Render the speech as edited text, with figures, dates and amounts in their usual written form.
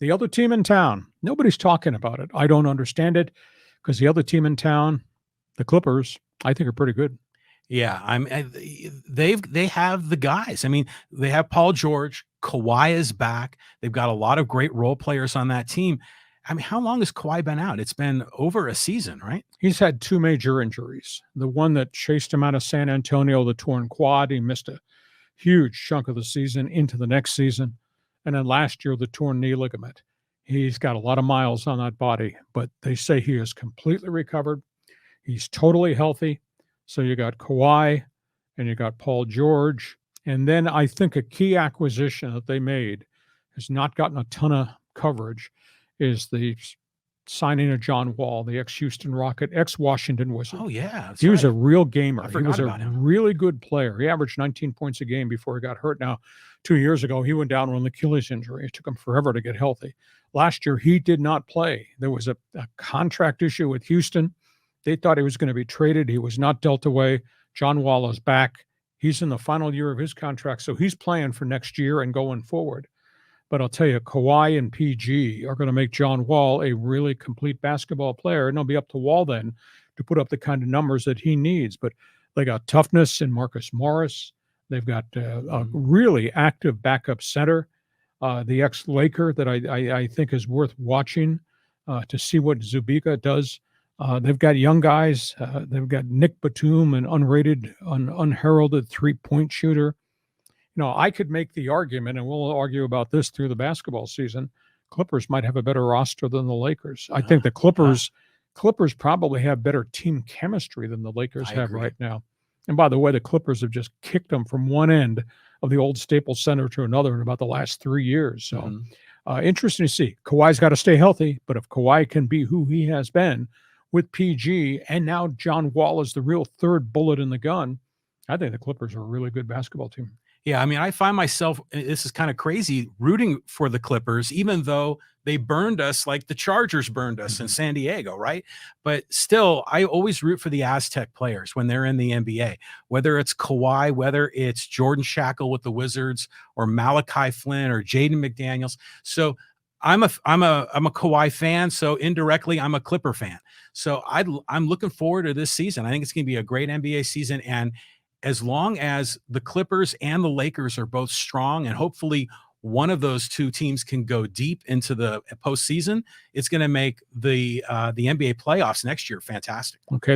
The other team in town, nobody's talking about it. I don't understand it because the other team in town, the Clippers, I think are pretty good. Yeah, they have the guys. I mean, they have Paul George, Kawhi is back. They've got a lot of great role players on that team. I mean, how long has Kawhi been out? It's been over a season, right? He's had two major injuries. The one that chased him out of San Antonio, the torn quad, he missed a huge chunk of the season into the next season. And then last year, the torn knee ligament. He's got a lot of miles on that body, but they say he is completely recovered. He's totally healthy. So you got Kawhi and you got Paul George. And then I think a key acquisition that they made has not gotten a ton of coverage is the signing of John Wall, the ex-Houston Rocket, ex-Washington Wizard. Oh, yeah. He was a real gamer. I He forgot was a about him. really good player. He averaged 19 points a game before he got hurt. Now, 2 years ago, he went down with an Achilles injury. It took him forever to get healthy. Last year, he did not play. There was a contract issue with Houston. They thought he was going to be traded. He was not dealt away. John Wall is back. He's in the final year of his contract, so he's playing for next year and going forward. But I'll tell you, Kawhi and PG are going to make John Wall a really complete basketball player, and it'll be up to Wall then to put up the kind of numbers that he needs. But they got toughness in Marcus Morris. They've got a really active backup center, the ex-Laker that I think is worth watching to see what Zubika does. They've got young guys. They've got Nick Batum, an unrated, unheralded three-point shooter. You know, I could make the argument, and we'll argue about this through the basketball season, Clippers might have a better roster than the Lakers. I think the Clippers probably have better team chemistry than the Lakers have right now. And by the way, the Clippers have just kicked them from one end of the old Staples Center to another in about the last 3 years. So interesting to see. Kawhi's got to stay healthy, but if Kawhi can be who he has been with PG, and now John Wall is the real third bullet in the gun, I think the Clippers are a really good basketball team. Yeah, I mean, I find myself, this is kind of crazy, rooting for the Clippers, even though they burned us like the Chargers burned us in San Diego, right? But still, I always root for the Aztec players when they're in the NBA, whether it's Kawhi, whether it's Jordan Shackle with the Wizards, or Malachi Flynn, or Jaden McDaniels. So I'm a Kawhi fan, so indirectly I'm a Clipper fan. So I'm looking forward to this season. I think it's going to be a great NBA season, and as long as the Clippers and the Lakers are both strong, and hopefully one of those two teams can go deep into the postseason, it's going to make the NBA playoffs next year fantastic. Okay.